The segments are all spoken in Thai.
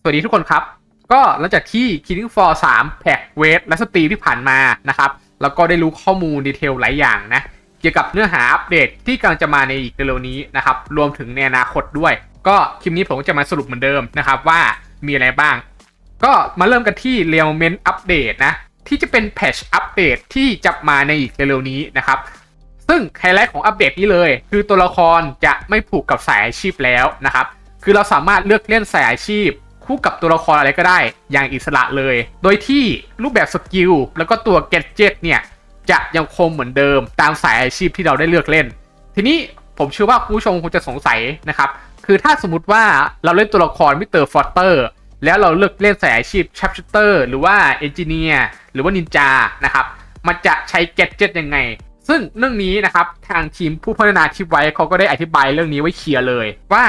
สวัสดีทุกคนครับก็หลังจากที่ Killing Floor 3แพ็กเวทและสตรีมที่ผ่านมานะครับแล้วก็ได้รู้ข้อมูลดีเทลหลายอย่างนะเกี่ยวกับเนื้อหาอัปเดตที่กำลังจะมาในอีกเร็วๆนี้นะครับรวมถึงในอนาคตด้วยก็คลิปนี้ผมจะมาสรุปเหมือนเดิมนะครับว่ามีอะไรบ้างก็มาเริ่มกันที่ Realment อัปเดตนะที่จะเป็นแพทช์อัปเดตที่จะมาในอีกเร็วๆนี้นะครับซึ่งไฮไลท์ของอัปเดตนี้เลยคือตัวละครจะไม่ผูกกับสายอาชีพแล้วนะครับคือเราสามารถเลือกเล่นสายอาชีพคู่กับตัวละครอะไรก็ได้อย่างอิสระเลยโดยที่รูปแบบสกิลแล้วก็ตัวแกดเจ็ตเนี่ยจะยังคงเหมือนเดิมตามสายอาชีพที่เราได้เลือกเล่นทีนี้ผมเชื่อว่าผู้ชมคงจะสงสัยนะครับคือถ้าสมมติว่าเราเล่นตัวละครมิสเตอร์ฟอสเตอร์แล้วเราเลือกเล่นสายอาชีพชัปชูเตอร์หรือว่าเอนจิเนียร์หรือว่านินจานะครับมันจะใช้แกดเจ็ตยังไงซึ่งเรื่องนี้นะครับทางทีมผู้พัฒนาคลิปไว้เขาก็ได้อธิบายเรื่องนี้ไว้เคลียร์เลยว่า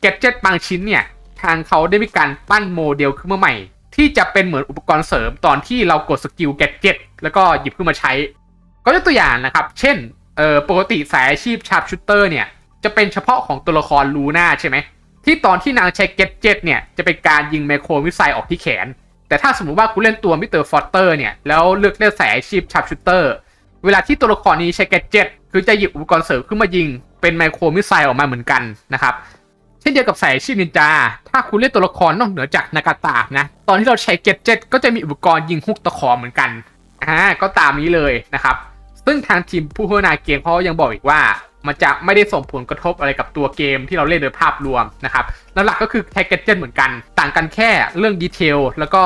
แกดเจ็ตบางชิ้นเนี่ยทางเขาได้มีการปั้นโมเดลขึ้นมาใหม่ที่จะเป็นเหมือนอุปกรณ์เสริมตอนที่เรากดสกิลแกดเจ็ตแล้วก็หยิบขึ้นมาใช้ก็ยกตัวอย่างนะครับเช่นปกติสายอาชีพชาร์ปชูเตอร์เนี่ยจะเป็นเฉพาะของตัวละครลูน่าใช่ไหมที่ตอนที่นางใช้แกดเจ็ตเนี่ยจะเป็นการยิงไมโครมิสไซล์ออกที่แขนแต่ถ้าสมมติว่าคุณเล่นตัวมิสเตอร์ฟอสเตอร์เนี่ยแล้วเลือกเล่นสายอาชีพชาร์ปชูเตอร์เวลาที่ตัวละครนี้ใช้แกดเจ็ตคือจะหยิบอุปกรณ์เสริมขึ้นมายิงเป็นไมโครมิสไซล์ออกมาเหมือนกันนะครับเช่นเดียวกับสายอาชีพนินจาถ้าคุณเล่นตัวละครนอกเหนือจากนากาตะนะตอนที่เราใช้แกดเจ็ตก็จะมีอุปกรณ์ยิงฮุกตะขอเหมือนกันก็ตามนี้เลยนะครับซึ่งทางทีมผู้พัฒนาเกมเขายังบอกอีกว่ามันจะไม่ได้ส่งผลกระทบอะไรกับตัวเกมที่เราเล่นโดยภาพรวมนะครับหลักก็คือใช้แกดเจ็ตเหมือนกันต่างกันแค่เรื่องดีเทลแล้วก็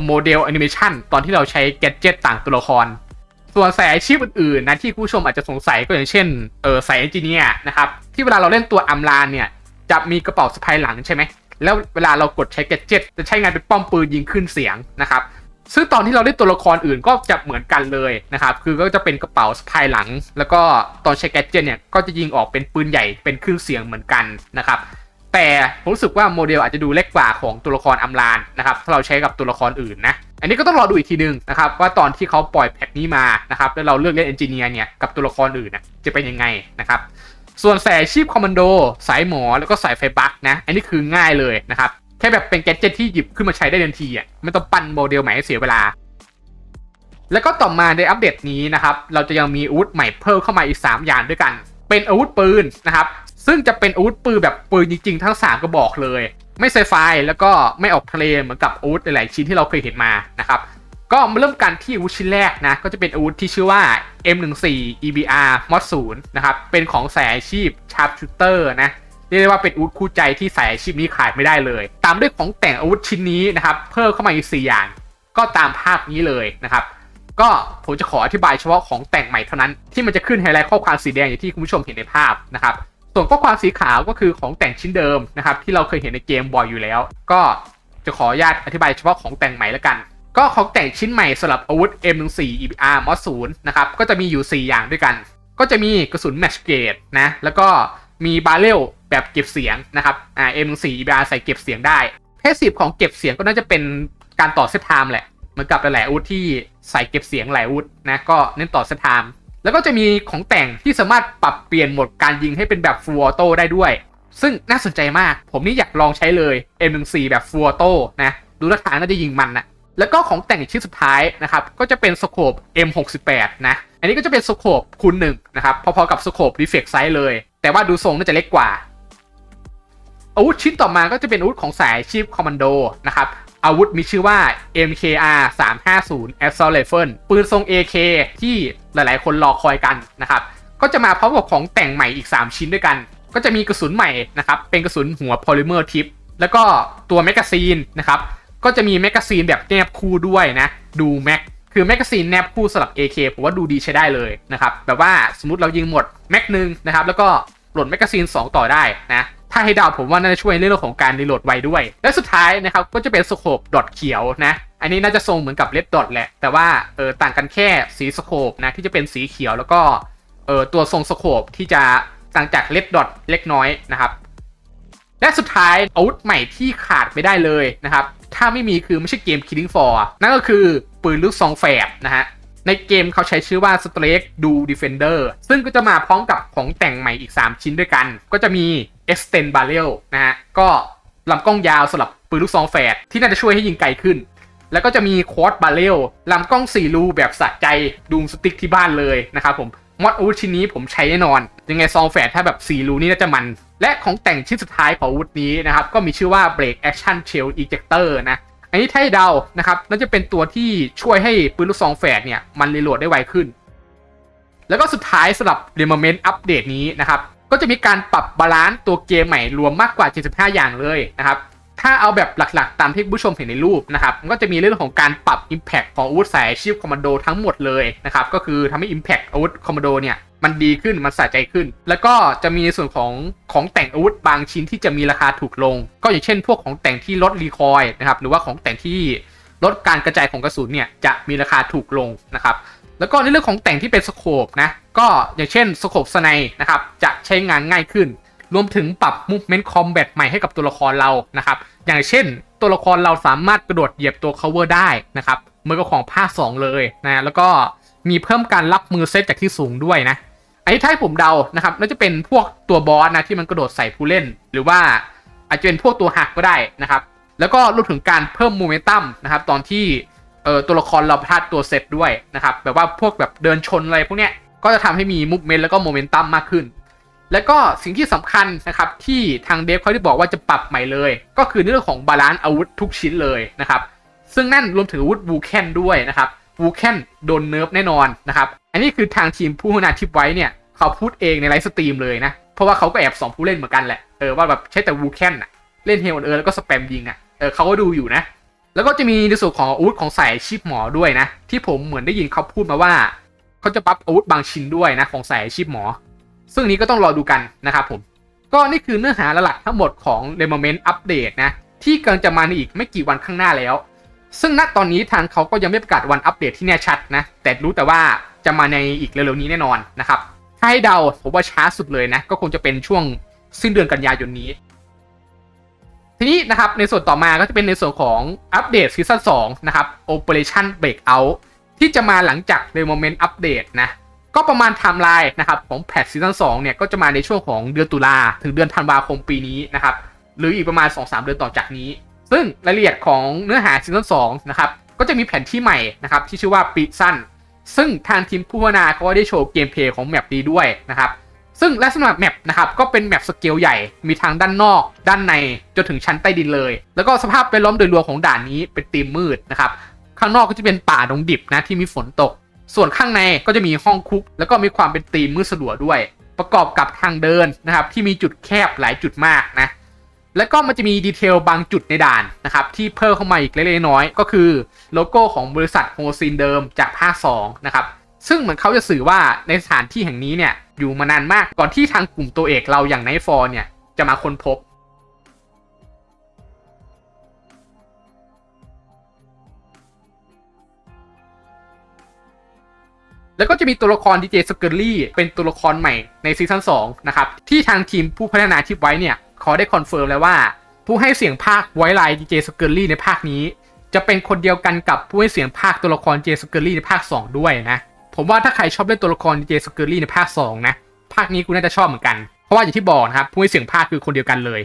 โมเดลแอนิเมชันตอนที่เราใช้แกดเจ็ตต่างตัวละครส่วนสายอาชีพอื่นๆนะที่ผู้ชมอาจจะสงสัยก็อย่างเช่นสายเอนจิเนียร์นะครับที่เวลาเราเล่นตัวอัมลานเนี่ยจะมีกระเป๋าสะพายหลังใช่ไหมแล้วเวลาเรากดใช้แกดเจ็ตจะใช้งานเป็นป้อมปืนยิงขึ้นเสียงนะครับซึ่งตอนที่เราเล่นตัวละครอื่นก็จะเหมือนกันเลยนะครับคือก็จะเป็นกระเป๋าสะพายหลังแล้วก็ตอนใช้แกดเจ็ตเนี่ยก็จะยิงออกเป็นปืนใหญ่เป็นขึ้นเสียงเหมือนกันนะครับแต่ผมรู้สึกว่าโมเดลอาจจะดูเล็กกว่าของตัวละครอัมลานนะครับถ้าเราใช้กับตัวละครอื่นนะอันนี้ก็ต้องรอดูอีกทีนึงนะครับว่าตอนที่เขาปล่อยแพทนี้มานะครับแล้วเราเลือกเล่นเอนจิเนียร์เนี่ยกับตัวละครอื่นนะจะเป็นยังไงนะครับส่วนสายอาชีพคอมมานโดสายหมอแล้วก็สายไฟบัคนะอันนี้คือง่ายเลยนะครับแค่แบบเป็นแกดเจ็ตที่หยิบขึ้นมาใช้ได้ทันทีไม่ต้องปั้นโมเดลใหม่ให้เสียเวลาแล้วก็ต่อมาในอัปเดตนี้นะครับเราจะยังมีอาวุธใหม่เพิ่มเข้ามาอีก3อย่างด้วยกันเป็นอาวุธปืนนะครับซึ่งจะเป็นอาวุธปืนแบบปืนจริงๆทั้ง3กระบอกเลยไม่ไซไฟแล้วก็ไม่ออกทะเลเหมือนกับอาวุธหลายๆชิ้นที่เราเคยเห็นมานะครับก็มาเริ่มกันที่อาวุธชิ้นแรกนะก็จะเป็นอาวุธที่ชื่อว่า M14 EBR Mod 0นะครับเป็นของสายอาชีพ Sharpshooter นะเรียกได้ว่าเป็นอาวุธคู่ใจที่สายอาชีพนี้ขาดไม่ได้เลยตามด้วยของแต่งอาวุธชิ้นนี้นะครับเพิ่มเข้ามาอีก4อย่างก็ตามภาพนี้เลยนะครับก็ผมจะขออธิบายเฉพาะของแต่งใหม่เท่านั้นที่มันจะขึ้นไฮไลท์ข้อความสีแดงอย่างที่คุณผู้ชมเห็นในภาพนะครับส่วนข้อความสีขาวก็คือของแต่งชิ้นเดิมนะครับที่เราเคยเห็นในเกมบ่อยอยู่แล้วก็จะขออนุญาตอธิบายเฉพาะของแต่งใหม่แล้วกันก็ของแต่งชิ้นใหม่สำหรับอาวุธ M14 EBR Mod 0นะครับก็จะมีอยู่4อย่างด้วยกันก็จะมีกระสุน Match Gauge นะแล้วก็มีบาเรลแบบเก็บเสียงนะครับM14 EBR ใส่เก็บเสียงได้แพสซีฟของเก็บเสียงก็น่าจะเป็นการต่อเซตไทม์แหละเหมือนกับหลายๆอาวุธที่ใส่เก็บเสียงหลายอาวุธนะก็เน้นต่อเซตไทม์แล้วก็จะมีของแต่งที่สามารถปรับเปลี่ยนโหมดการยิงให้เป็นแบบ Full Auto ได้ด้วยซึ่งน่าสนใจมากผมนี่อยากลองใช้เลย M14 แบบ Full Auto นะดูท่าทางน่าจะยิงมันนะแล้วก็ของแต่งชิ้นสุดท้ายนะครับก็จะเป็นสโคป M68 นะอันนี้ก็จะเป็นสโคปคูณ1นะครับพอๆกับสโคป Reflex Sight เลยแต่ว่าดูทรงน่าจะเล็กกว่าอาวุธชิ้นต่อมาก็จะเป็นอาวุธของสายอาชีพคอมมานโดนะครับอาวุธมีชื่อว่า MKR 350 Assault Rifle ปืนทรง AK ที่หลายๆคนรอคอยกันนะครับก็จะมาพร้อมกับของแต่งใหม่อีก3ชิ้นด้วยกันก็จะมีกระสุนใหม่นะครับเป็นกระสุนหัว Polymer Tip แล้วก็ตัวแมกกาซีนนะครับก็จะมีแมกกาซีนแบบแนบคู่ด้วยนะดูแม็กคือแมกกาซีนแนบคู่สำหรับ AK ผมว่าดูดีใช้ได้เลยนะครับแบบว่าสมมติเรายิงหมดแม็กนึงนะครับแล้วก็โหลดแมกกาซีน2ต่อได้นะถ้าให้เดาผมว่าน่าจะช่วยในเรื่องของการรีโหลดไวด้วยและสุดท้ายนะครับก็จะเป็นสโคปดอทเขียวนะอันนี้น่าจะทรงเหมือนกับเลดดอทแหละแต่ว่าต่างกันแค่สีสโคปนะที่จะเป็นสีเขียวแล้วก็ตัวทรงสโคปที่จะต่างจากเลดดอทเล็กน้อยนะครับและสุดท้ายอาวุธใหม่ที่ขาดไม่ได้เลยนะครับถ้าไม่มีคือไม่ใช่เกม Killing Floor นั่นก็คือปืนลูกซองแฝดนะฮะในเกมเขาใช้ชื่อว่า Strake Do Defender ซึ่งก็จะมาพร้อมกับของแต่งใหม่อีก3ชิ้นด้วยกันก็จะมี Extend Barrel นะฮะก็ลำกล้องยาวสำหรับ ปืนลูกซองแฝดที่น่าจะช่วยให้ยิงไกลขึ้นแล้วก็จะมีควอดบาเรลลำกล้อง4รูแบบสะใจดูมสติ๊กที่บ้านเลยนะครับผมมอดอาวุธชิ้นนี้ผมใช้แน่นอนยังไงซองแฝดถ้าแบบ4รูนี่น่าจะมันและของแต่งชิ้นสุดท้ายของอาวุธนี้นะครับก็มีชื่อว่า Break Action Shell Ejector นะอันนี้ถ้าให้เดานะครับน่าจะเป็นตัวที่ช่วยให้ปืนลูกซองแฝดเนี่ยมันรีโหลดได้ไวขึ้นแล้วก็สุดท้ายสำหรับ Remnant อัปเดตนี้นะครับก็จะมีการปรับบาลานซ์ตัวเกมใหม่รวมมากกว่า75อย่างเลยนะครับถ้าเอาแบบหลักๆตามที่ผู้ชมเห็นในรูปนะครับก็จะมีเรื่องของการปรับ Impact ของอาวุธสายอาชีพคอมมานโดทั้งหมดเลยนะครับก็คือทำให้ Impact อาวุธคอมมานโดเนี่ยมันดีขึ้นมันสะใจขึ้นแล้วก็จะมีในส่วนของแต่งอาวุธบางชิ้นที่จะมีราคาถูกลงก็อย่างเช่นพวกของแต่งที่ลดรีคอยล์นะครับหรือว่าของแต่งที่ลดการกระจายของกระสุนเนี่ยจะมีราคาถูกลงนะครับแล้วก็ในเรื่องของแต่งที่เป็นสโคปนะก็อย่างเช่นสโคปสไนนะครับจะใช้งานง่ายขึ้นรวมถึงปรับ Movement Combat ใหม่ให้กับตัวละครเรานะครับอย่างเช่นตัวละครเราสามารถกระโดดเหยียบตัว cover ได้นะครับเหมือนกับของภาค2เลยนะแล้วก็มีเพิ่มการรับมือเซตจากที่สูงด้วยนะอันนี้ถ้าให้ผมเดานะครับน่าจะเป็นพวกตัวบอสนะที่มันกระโดดใส่ผู้เล่นหรือว่าอาจจะเป็นพวกตัวหักก็ได้นะครับแล้วก็รวมถึงการเพิ่มโมเมนตัมนะครับตอนที่ตัวละครเราพลาดตัวเซตด้วยนะครับแบบว่าพวกแบบเดินชนอะไรพวกเนี้ยก็จะทำให้มีมูฟเมนต์แล้วก็โมเมนตัมมากขึ้นแล้วก็สิ่งที่สำคัญนะครับที่ทางเดฟเขาได้บอกว่าจะปรับใหม่เลยก็คือเรื่องของบาลานซ์อาวุธทุกชิ้นเลยนะครับซึ่งนั่นรวมถึงอาวุธวูแคนด้วยนะครับวูแคนโดนเนิร์ฟแน่นอนนะครับอันนี้คือทางทีมผู้พัฒนาทิปไว้เนี่ยเขาพูดเองในไลฟ์สตรีมเลยนะเพราะว่าเขาก็แอบส่องผู้เล่นเหมือนกันแหละว่าแบบใช้แต่วูแคนเล่นเฮลแล้วก็สแปมยิงเขาก็ดูอยู่นะแล้วก็จะมีในส่วนของอาวุธของสายอาชีพหมอด้วยนะที่ผมเหมือนได้ยินเขาพูดมาว่าเขาจะบัฟอาวุธบางชิ้นด้วยนะของสายอาชีพหมอซึ่งนี้ก็ต้องรอดูกันนะครับผมก็นี่คือเนื้อหาหลักทั้งหมดของ Remnant อัปเดตนะที่กำลังจะมาในอีกไม่กี่วันข้างหน้าแล้วซึ่งณตอนนี้ทางเขาก็ยังไม่ประกาศวันอัปเดตที่แน่ชัดนะแต่รู้แต่ว่าจะมาในอีกเร็วๆนี้แน่นอนนะครับถ้าให้เดาผมว่าช้าสุดเลยนะก็คงจะเป็นช่วงสิ้นเดือนกันยายนนี้ทีนี้นะครับในส่วนต่อมาก็จะเป็นในส่วนของอัปเดตซีซั่น2นะครับ Operation Breakout ที่จะมาหลังจาก Remnant อัปเดตนะก็ประมาณไทม์ไลน์นะครับของแพทซีซั่น2เนี่ยก็จะมาในช่วงของเดือนตุลาถึงเดือนธันวาคมปีนี้นะครับหรืออีกประมาณ 2-3 เดือนต่อจากนี้ซึ่งรายละเอียดของเนื้อหาซีซั่น2นะครับก็จะมีแผนที่ใหม่นะครับที่ชื่อว่าปีสั้นซึ่งทางทีมผู้พัฒนาเขาได้โชว์เกมเพลย์ของแมปนี้ด้วยนะครับซึ่งลักษณะแมปนะครับก็เป็นแมปสเกลใหญ่มีทางด้านนอกด้านในจนถึงชั้นใต้ดินเลยแล้วก็สภาพแวดล้อมโดยรวมของด่านนี้เป็นธีมมืดนะครับข้างนอกก็จะเป็นป่าดงดิบนะที่มีฝนตกส่วนข้างในก็จะมีห้องคุกแล้วก็มีความเป็นธีมมืดสลัวด้วยประกอบกับทางเดินนะครับที่มีจุดแคบหลายจุดมากนะแล้วก็มันจะมีดีเทลบางจุดในด่านนะครับที่เพิ่มเข้ามาอีกเล็กๆน้อยๆก็คือโลโก้ของบริษัทโฮซินเดิมจากภาค2นะครับซึ่งเหมือนเขาจะสื่อว่าในสถานที่แห่งนี้เนี่ยอยู่มานานมากก่อนที่ทางกลุ่มตัวเอกเราอย่างไนท์ฟอร์เนี่ยจะมาค้นพบแล้วก็จะมีตัวละครดีเจสเกอร์ลี่เป็นตัวละครใหม่ในซีซั่น2นะครับที่ทางทีมผู้พัฒนาทิปไว้เนี่ยเขาได้คอนเฟิร์มแล้วว่าผู้ให้เสียงภาคไวท์ไลน์ดีเจสเกอร์ลี่ในภาคนี้จะเป็นคนเดียวกันกับผู้ให้เสียงภาคตัวละครดีเจสเกอร์ลี่ในภาค2ด้วยนะผมว่าถ้าใครชอบเล่นตัวละครดีเจสเกอร์ลี่ในภาค2นะภาคนี้คุณน่าจะชอบเหมือนกันเพราะว่าอย่างที่บอกนะครับผู้ให้เสียงภาคคือคนเดียวกันเลย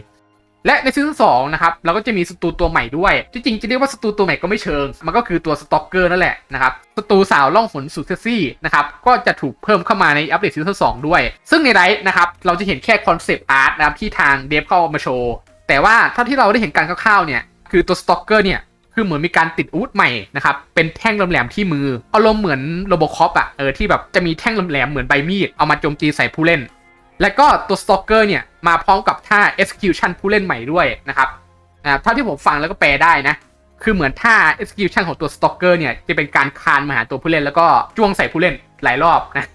และในซีซั่น2นะครับเราก็จะมีศัตรูตัวใหม่ด้วยจริงๆจะเรียกว่าศัตรูตัวใหม่ก็ไม่เชิงมันก็คือตัวสต็อกเกอร์นั่นแหละนะครับศัตรูสาวล่องหนสุดเซ็กซี่นะครับก็จะถูกเพิ่มเข้ามาในอัปเดตซีซั่น2ด้วยซึ่งในไลฟ์นะครับเราจะเห็นแค่คอนเซปต์อาร์ตนะครับที่ทางเดฟเข้ามาโชว์แต่ว่าเท่าที่เราได้เห็นการคร่าวๆเนี่ยคือตัวสต็อกเกอร์เนี่ยคือเหมือนมีการติดอาวุธใหม่นะครับเป็นแท่งแหลมๆที่มืออารมณ์เหมือนโรโบคอปที่แบบจะมีแท่งแหลมๆเหมือนใบมีดเอามาโจมตีใส่ผู้เล่นและก็ตัวสต็อกเกอร์เนี่ยมาพร้อมกับท่า execution ผู้เล่นใหม่ด้วยนะครับเท่าที่ผมฟังแล้วก็แปลได้นะคือเหมือนท่า execution ของตัวสต็อกเกอร์เนี่ยจะเป็นการคานมาหาตัวผู้เล่นแล้วก็จ้วงใส่ผู้เล่นหลายรอบนะ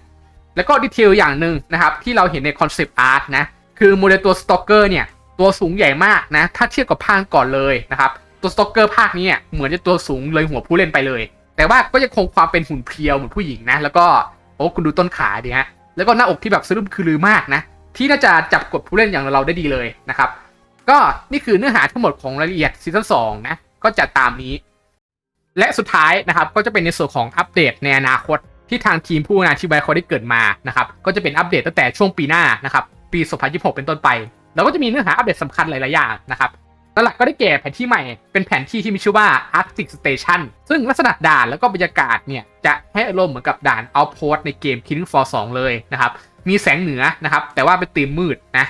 แล้วก็ดีเทลอย่างหนึ่งนะครับที่เราเห็นในคอนเซปต์อาร์ตนะคือโมเดลตัวสต็อกเกอร์เนี่ยตัวสูงใหญ่มากนะถ้าเทียบกับภาคก่อนเลยนะครับตัวสต็อกเกอร์ภาคนี้เหมือนจะตัวสูงเลยหัวผู้เล่นไปเลยแต่ว่าก็ยังคงความเป็นหุ่นเพรียวเหมือนผู้หญิงนะแล้วก็โอ้คุณดูต้นขาดิฮะแล้วก็หน้าอกที่แบบสะดุ้งคือลือมากนะที่น่าจะจับกดผู้เล่นอย่างเราได้ดีเลยนะครับก็นี่คือเนื้อหาทั้งหมดของรายละเอียดซีซั่น2นะก็จะตามนี้และสุดท้ายนะครับก็จะเป็นในส่วนของอัปเดตในอนาคตที่ทางทีมผู้พัฒนาที่ไบเขาได้เกิดมานะครับก็จะเป็นอัปเดตตั้งแต่ช่วงปีหน้านะครับปี 2026 เป็นต้นไปแล้วก็จะมีเนื้อหาอัปเดตสำคัญหลายๆอย่างนะครับ หลักก็ได้แก่แผนที่ใหม่เป็นแผนที่ที่มีชื่อว่า Arctic Station ซึ่งลักษณะด่านแล้วก็บรรยากาศเนี่ยจะให้อารมณ์เหมือนกับด่าน Outpost ในเกม Killing Floor 2 เลยนะครับมีแสงเหนือนะครับแต่ว่าเป็นธีมมืดนะ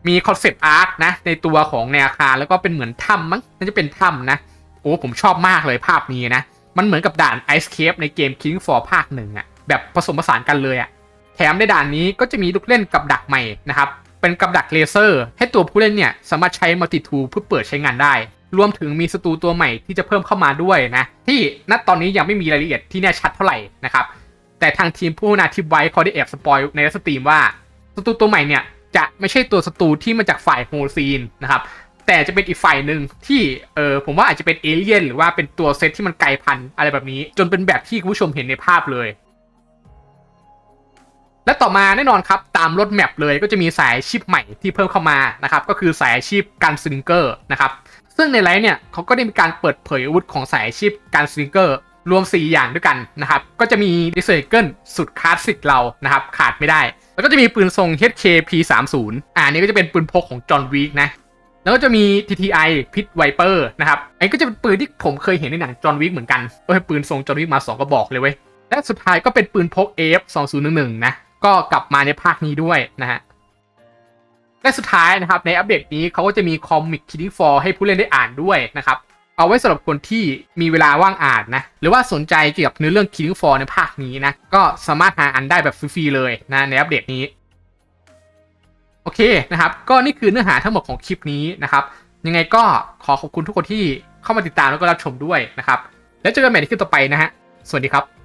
มีคอนเซปต์อาร์ตนะในตัวของแนวอาคารแล้วก็เป็นเหมือนถ้ำมั้งน่าจะเป็นถ้ำนะโอ้ผมชอบมากเลยภาพนี้นะมันเหมือนกับด่าน Ice Cave ในเกม Killing Floor ภาคหนึ่งอะแบบผสมผสานกันเลยอะแถมในด่านนี้ก็จะมีลูกเล่นกับดักใหม่นะครับเป็นกับดักเลเซอร์ให้ตัวผู้เล่นเนี่ยสามารถใช้มัลติทูลเพื่อเปิดใช้งานได้รวมถึงมีศัตรูตัวใหม่ที่จะเพิ่มเข้ามาด้วยนะที่ณตอนนี้ยังไม่มีรายละเอียดที่แน่ชัดเท่าไหร่นะครับแต่ทางทีมผู้พัฒนาทิปไว้เขาได้แอบสปอยในสตรีมว่าศัตรูตัวใหม่เนี่ยจะไม่ใช่ตัวศัตรูที่มาจากฝ่ายโฮซีนนะครับแต่จะเป็นอีกฝ่ายหนึ่งที่ผมว่าอาจจะเป็นเอเลี่ยนหรือว่าเป็นตัวเซตที่มันไกลพันธุ์อะไรแบบนี้จนเป็นแบบที่คุณผู้ชมเห็นในภาพเลยและต่อมาแน่นอนครับตามรถแมปเลยก็จะมีสายอาชีพใหม่ที่เพิ่มเข้ามานะครับก็คือสายอาชีพการสลิงเกอร์นะครับซึ่งในไลฟ์เนี่ยเขาก็ได้มีการเปิดเผยอาวุธของสายอาชีพการสลิงเกอร์รวม4อย่างด้วยกันนะครับก็จะมีดิสเซเกิลสุดคลาสสิกเรานะครับขาดไม่ได้แล้วก็จะมีปืนทรง HKP30 นี่ก็จะเป็นปืนพกของจอห์นวิกนะแล้วก็จะมี TTI Pit Viper นะครับอันนี้ก็จะเป็นปืนที่ผมเคยเห็นในหนังจอห์นวิกเหมือนกันก็เป็นปืนทรงจอห์นวิกมา2กระบอกเลยเว้ยและสุดท้ายก็เป็นปืนพก AF2011 นะก็กลับมาในภาคนี้ด้วยนะฮะและสุดท้ายนะครับในอัปเดตนี้เขาก็จะมีคอมิก Killing Floor ให้ผู้เล่นได้อ่านด้วยนะครับเอาไว้สำหรับคนที่มีเวลาว่างอ่านนะหรือว่าสนใจเกี่ยวกับเนื้อเรื่อง Killing Floor ในภาคนี้นะก็สามารถหาอ่านได้แบบฟรีๆเลยนะในอัปเดตนี้โอเคนะครับก็นี่คือเนื้อหาทั้งหมดของคลิปนี้นะครับยังไงก็ขอขอบคุณทุกคนที่เข้ามาติดตามแล้วก็รับชมด้วยนะครับแล้วเจอกันใหม่ในคลิปต่อไปนะฮะสวัสดีครับ